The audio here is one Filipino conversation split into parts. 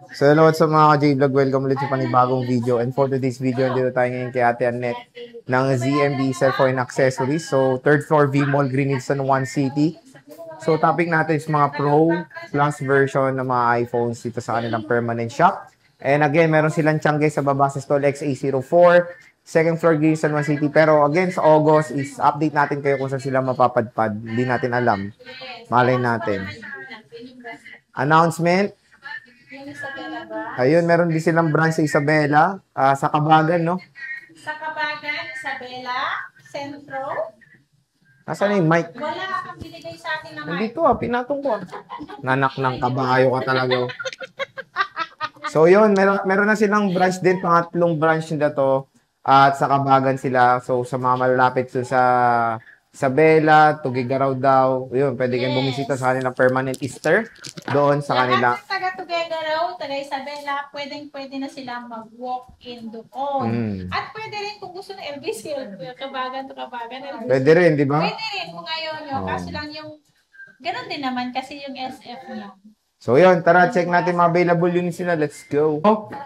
So hello sa mga ka-J-Vlog, welcome ulit sa panibagong video. And for today's video, nandito tayo ngayon kay Ate Annette ng ZMB Cellphone Accessories. So third floor V-Mall, Green Hills, San Juan City. So topic natin is mga Pro Plus version ng mga iPhones dito sa kanilang permanent shop. And again, meron silang tiyangge sa baba sa stall XA04, second floor Green Hills, San Juan City. Pero again, sa August is update natin kayo kung saan sila mapapadpad. Hindi natin alam. Malay natin. Announcement. Ayun, meron din silang branch sa Isabela, sa Kabagan, no? Sa Kabagan, Isabela, Centro. Nasaan yung mic? Wala kang binigay sa akin na mic. Nandito pinatong ko. Nanak ng kabayo ka talaga. So yun, meron na silang branch din, pangatlong branch nila to. At sa Kabagan sila. So sa mga malalapit so sa Isabela, Tugigaraw daw. Yun, pwede kayong bumisita sa kanilang permanent Easter doon sa kanila. Lahat ng taga-Tugigaraw, taga-Isabela, pwede na sila mag-walk-in doon. At pwede rin kung gusto ng LBC, Kabagan to Kabagan. LBC. Pwede rin, di ba? Pwede rin kung ayaw nyo. Kasi lang yung, ganun din naman kasi yung SF niya. So yun, tara, check natin mga available units nila. Let's go.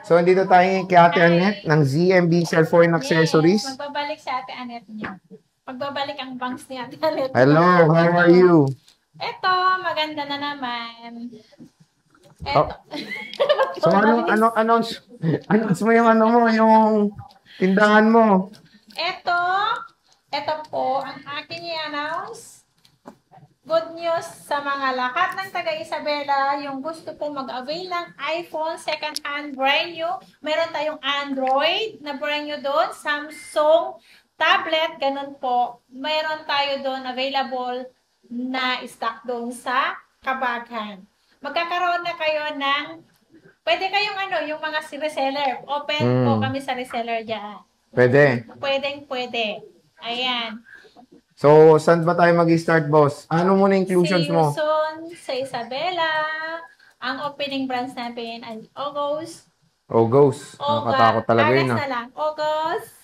So, andito tayo kay Ate Annette ng ZMB Cellphone Accessories. Yes, magbabalik sa Ate Annette niya. Magbabalik ang bangs ni Ate Annette. Hello, how are you? Eto, maganda na naman. Eto. So, announce mo yung yung tindahan mo. Eto po, ang aking i-announce. Good news sa mga lahat ng taga-Isabela, yung gusto pong mag-avail ng iPhone second-hand brand new. Meron tayong Android na brand new doon, Samsung tablet, ganun po. Meron tayo doon available na stock doon sa Kabagan. Magkakaroon na kayo ng, pwede kayong yung mga reseller. Open po kami sa reseller dyan. Pwede. Pwede. Ayan. So, saan ba tayo mag-start, boss? Ano muna inclusions mo? Season sa Isabela. Ang opening branch natin ay August. Nakatakot talaga yun. Na lang. August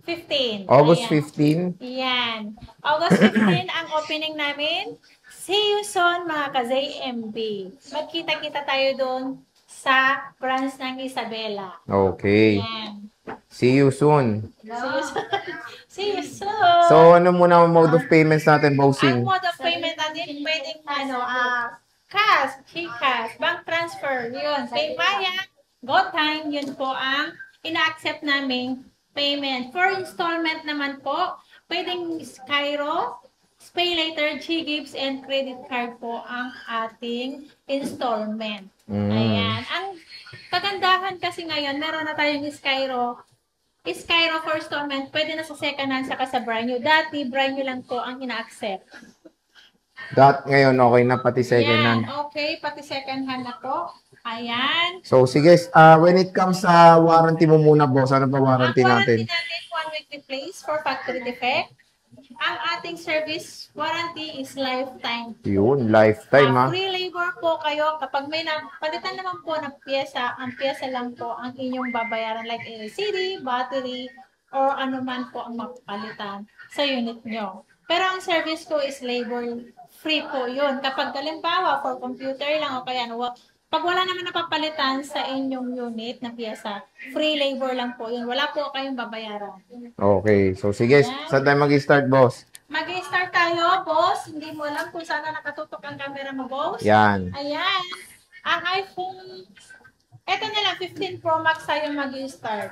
15. August Ayan. 15? Yan. August 15 ang opening namin. See you soon, mga ka-ZMB. Magkita-kita tayo doon sa branch ng Isabela. Okay. Yan. See you soon. See you soon. So, ano muna ang mode of payments natin, bossing? Ang mode of payment natin, pwedeng cash, GCash, bank transfer, yun. PayMaya, GoTime, yun po ang ina-accept naming payment. For installment naman po, pwedeng Skyro, SpayLater, GGives, and credit card po ang ating installment. Ayan. Ang kagandahan kasi ngayon, meron na tayong Skyro for installment, pwede na sa second hand saka sa brand new. Dati, brand new lang po ang ina-accept. Ngayon, okay na pati second hand. Okay, pati second hand na po. Ayan. So, sige, when it comes sa warranty mo muna, boss, ano pa warranty natin? Ang warranty natin, 1 week replace for factory defect. Ang ating service warranty is lifetime. Yun, lifetime ha. Free labor po kayo. Kapag may palitan naman po ng pyesa, ang pyesa lang po ang inyong babayaran like LCD, battery, or ano man po ang mapalitan sa unit nyo. Pero ang service ko is labor free po yun. Kapag halimbawa for computer lang o kaya pag wala naman napapalitan sa inyong unit na pyesa, free labor lang po yun. Wala po kayong babayaran. Okay. So, sige. Saan tayo mag-start, boss? Mag-start tayo, boss. Hindi mo alam kung saan nakatutok ang camera mo, boss. Yan. Ayan. Ang iPhone, eto na lang, 15 Pro Max tayo mag-start.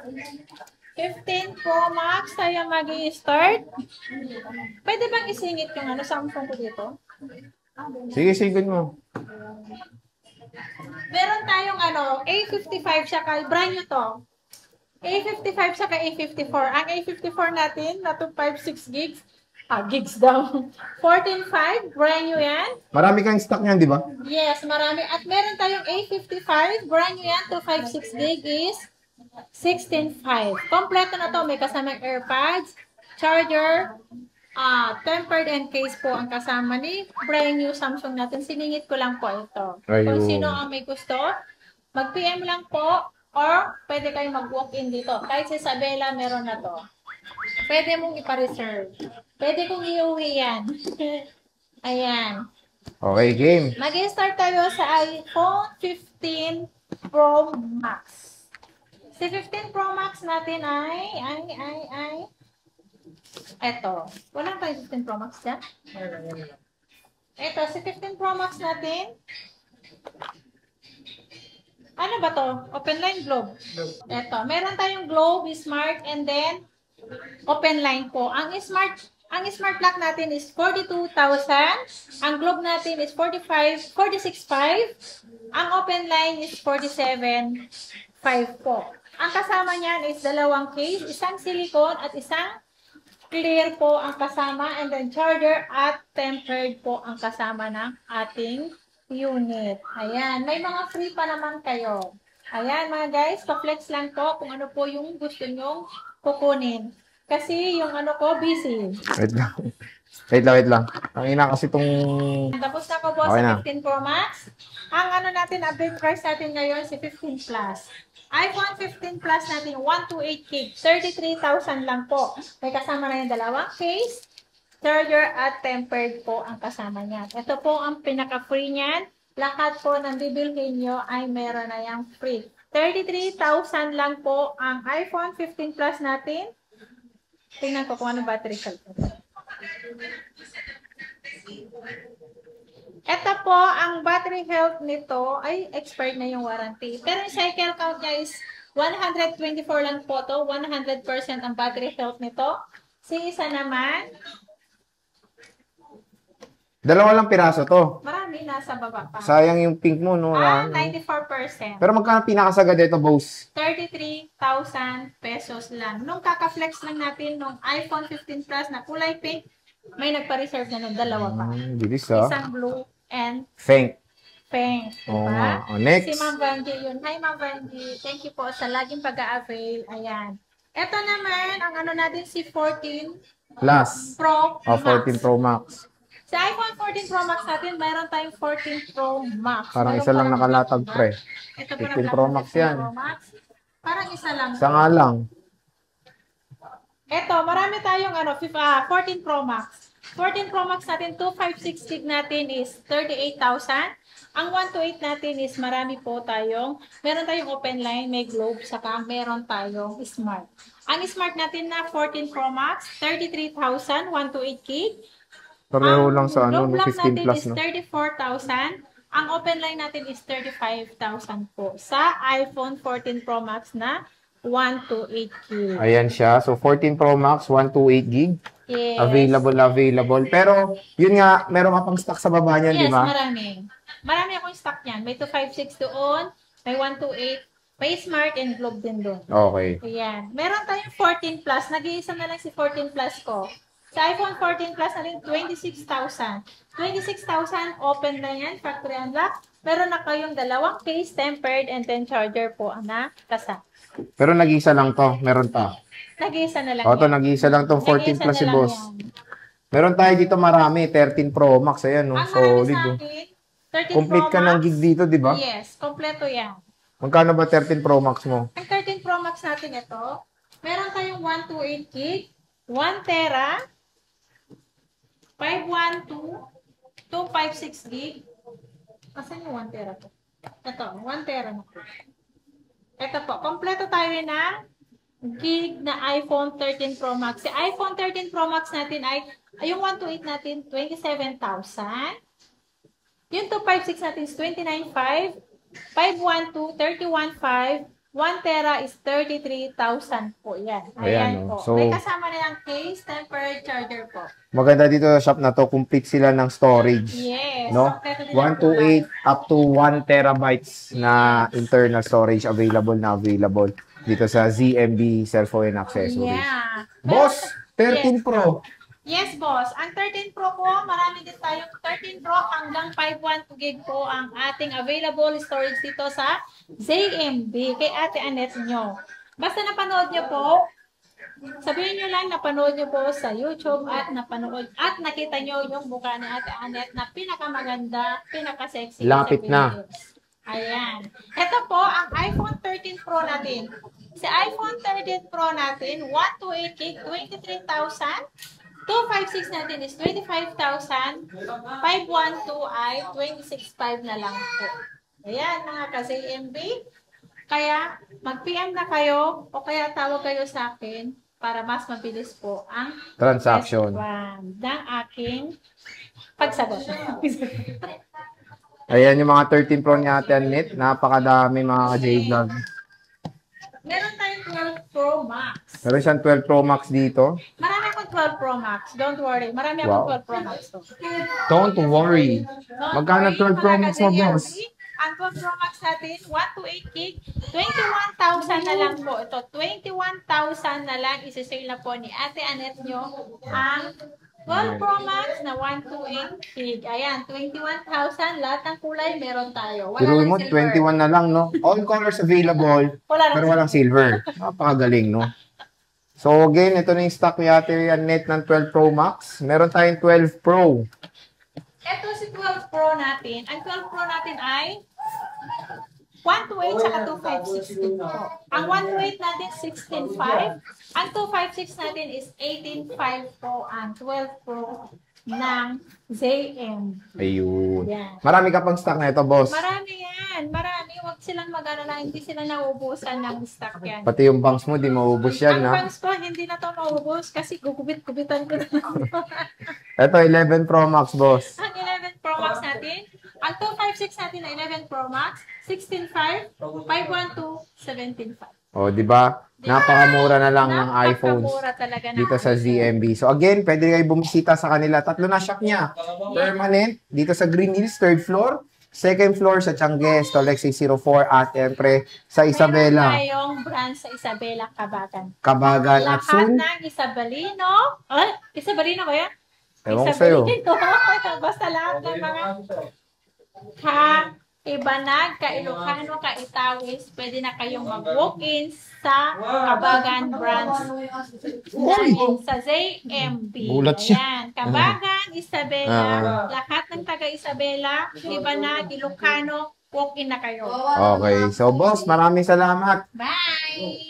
15 Pro Max tayo mag-start. Pwede bang isingit yung Samsung ko dito? Sige, sigod mo. Meron tayong A55 saka brand new to. A55 saka A54. Ang A54 natin na 256 gigs. Gigs daw. 14.5, brand new yan. Marami kang stock niyan, di ba? Yes, marami. At meron tayong A55, brand new yan, 256 gig is 16.5. Kompleto na to. May kasamang AirPods, charger, tempered and case po ang kasama ni brand new Samsung natin. Siningit ko lang po ito. Ayun. Kung sino ang may gusto, mag-PM lang po or pwede kayong mag-walk-in dito. Kahit sa Isabela, meron na to. Pwede mong ipa-reserve. Pwede kong iuwi yan. Ayan. Okay, game. Mag-start tayo sa iPhone 15 Pro Max. Si 15 Pro Max natin eto. Wala pa yung 15 Pro Max dyan? Eto, si 15 Pro Max natin. Ano ba to? Open line globe. Eto, meron tayong globe, smart, and then open line po. Ang smart lock natin is 42,000. Ang globe natin is 46,500. Ang open line is 47,500 po. Ang kasama niyan is dalawang case, isang silicone at isang clear po ang kasama, and then charger at tempered po ang kasama ng ating unit. Ayan, may mga free pa naman kayo. Ayan mga guys, pa-flex lang po kung ano po yung gusto nyong kukunin. Kasi yung ano ko, busy. Wait lang. Wait lang. Ang ina kasi itong... Tapos na ko po Okay sa na. 15 Pro Max. Ang ano natin, update price natin ngayon si 15 Plus. iPhone 15 Plus natin, 128 gig, 33,000 lang po. May kasama na yung dalawang case, charger at tempered po ang kasama niyan. Ito po ang pinaka-free niyan. Lahat po ng bibilhin nyo ay meron na yung free. 33,000 lang po ang iPhone 15 Plus natin. Tingnan ko kung ano battery health. Ito po, ang battery health nito ay expired na yung warranty. Pero yung cycle count niya is 124 lang po to. 100% ang battery health nito. Si isa naman, Dalawa lang piraso to. marami nasa baba pa. Sayang yung pink mo, no? 94%. Pero magkano pinakasagad ito, boss? 33,000 pesos lang. Nung kaka-flex lang natin nung iPhone 15 Plus na kulay pink, may nagpa-reserve na ng dalawa pa. Bilis, ah. Isang blue and Thank. pink. Oo Diba? nga. Oh, next. Si Ma'am Vanji yun. Hi, Ma'am Vanji. Thank you po sa laging pag-a-avail. Ayan. Ito naman, ang ano natin, si 14 Plus. Pro Oh, 14 Max. Pro Max. Sa iPhone 14 Pro Max natin, mayroon tayong 14 Pro Max. Parang Meron isa lang parang nakalatag, black, pre. Ito po 15 Pro Max yan. Pro Max. Parang isa lang. Isa nga lang. Ito, marami tayong 14 Pro Max. 14 Pro Max natin, 256 gig natin is 38,000. Ang 128 natin is marami po tayong, meron tayong open line, may globe, saka meron tayong smart. Ang smart natin na 14 Pro Max, 33,000, 128 gig. Pareho lang sa ano, globe no, lang 15 natin plus, is no? 34,000. Ang open line natin is 35,000 po sa iPhone 14 Pro Max na 128 gig. Ayan siya. So, 14 Pro Max, 128 gig. Yes. Available. Pero, yun nga, meron ka pang stock sa baba niyan, di Yes, ba? marami. Marami akong stock niyan. May 256 doon, may 128, may smart and globe din doon. Okay. Ayan. Meron tayong 14 plus. Nag-iisa na lang si 14 plus ko. Sa iPhone 14 plus na rin, 26,000. 26,000, open na yan, factory unlock. Meron na kayong dalawang case, tempered, and then charger po na kasama. Pero nag-isa lang to. Meron pa. Nag-iisa na lang O, to yan. nag-isa lang tong 14 Nag-iisa plus na si lang boss. yan. Meron tayo dito marami. 13 Pro Max. Ayan, no? Ang marami Solid, sa no? akin, 13 Complete Pro ka ng Max. gig dito, di ba? Yes, kompleto yan. Magkano ba 13 Pro Max mo? Ang 13 Pro Max natin ito, meron tayong 128 gig, 1 tera, 512, 256 gig. Asan yung 1 tera to? Ito, 1 tera na po. Ito po, kompleto tayo ng gig na iPhone 13 Pro Max. Si iPhone 13 Pro Max natin ay, yung 128 natin, 27,000. Yung 256 natin is 29,500. 512, 31,500. 1 tera is 33,000 po yan. Ayan, Ayan oh. po. So, may kasama na yung case, tempered charger po. maganda dito sa shop na to, complete sila ng storage. Yes. No? kompleto din ang 128 up to 1 terabytes na internal storage available dito sa ZMB Cellphone and Accessories. Yeah. Boss, 13 Yes. Pro. Yes, boss. Ang 13 Pro po, marami din tayong 13 Pro hanggang 512 gig po ang ating available storage dito sa ZMB kay Ate Annette nyo. Basta napanood nyo po, sabihin nyo lang napanood nyo po sa YouTube at napanood at nakita nyo yung mukha ni Ate Annette na pinakamaganda, pinaka-sexy. Lapit sa na. videos. Ayan. Ito po ang iPhone 13 Pro natin. Si iPhone 13 Pro natin, 128 gig, 23,000. 256 natin is 25,000. 512 ay 26,500 na lang po. Ayan mga ka-ZMB. Kaya mag-PM na kayo o kaya tawag kayo sa akin para mas mabilis po ang Transaction. response ng aking pagsagot. Ayan yung mga 13 Pro ni Ate Annette. Napakadami mga ka-J-Vlog. Meron tayong 12 Pro Max. Meron siyang 12 Pro Max dito. Marami akong 12 Pro Max. Don't worry. Marami Wow. akong 12 Pro Max. Don't worry. Magkano 12 Pro Max mo, boss? Ang 12 Pro Max natin, 1 to 8 gig, 21,000 na lang po. Ito, 21,000 na lang isi-sale na po ni Ate Annette nyo ang 12 Pro Max na 1 to 8 gig. Ayan, 21,000. Lahat ng kulay meron tayo. Wala Pero lang mo, silver. 21 na lang, no? All colors available, Wala lang pero walang silver. Napakagaling, no? So, again, ito na yung stock ni Ate Annette ng 12 Pro Max. Meron tayong 12 Pro. Ito si 12 Pro natin. Ang 12 Pro natin ay 1 to 8 saka 256 po. Ang 1 to 8 natin 16.5. Ang 256 natin is 18.5 po. Ang 12 Pro ng ZM. Ayun. Yan. Marami ka pang stock na ito, boss. Marami yan. Marami. Huwag silang mag-alala. Hindi sila nauubusan ng stock yan. Pati yung banks mo, di maubos yan, Ang ha? bangs ko, hindi na to maubos kasi gugubit-gubitan ko na. Ito, 11 Pro Max, boss. Ang 11 Pro Max natin, ang 256 natin na 11 Pro Max, 16.5, 512, 17.5. O, di ba? Napakamura na lang ng iPhones Napakamura talaga ng dito sa ZMB. So, again, pwede kayo bumisita sa kanila. Tatlo na shop niya. Permanent, dito sa Green Hills, 3rd floor. 2nd floor sa Changues, Tolex 604 at syempre sa Isabela. Meron tayong branch sa Isabela, Kabagan. Kabagan at Lahat soon. ng Isabelino. Isabelino ba yan? Ewan ko sa'yo. Basta lahat ng mga Ibanag, Ilocano, Itawis, pwede na kayong mag-walk-in sa Kabagan branch namin sa ZMB. Gulat siya. Ayan, Kabagan, Isabela, Ah. lahat ng taga Isabela, Ibanag, Ilocano, walk-in na kayo. Okay. So, boss, maraming salamat. Bye!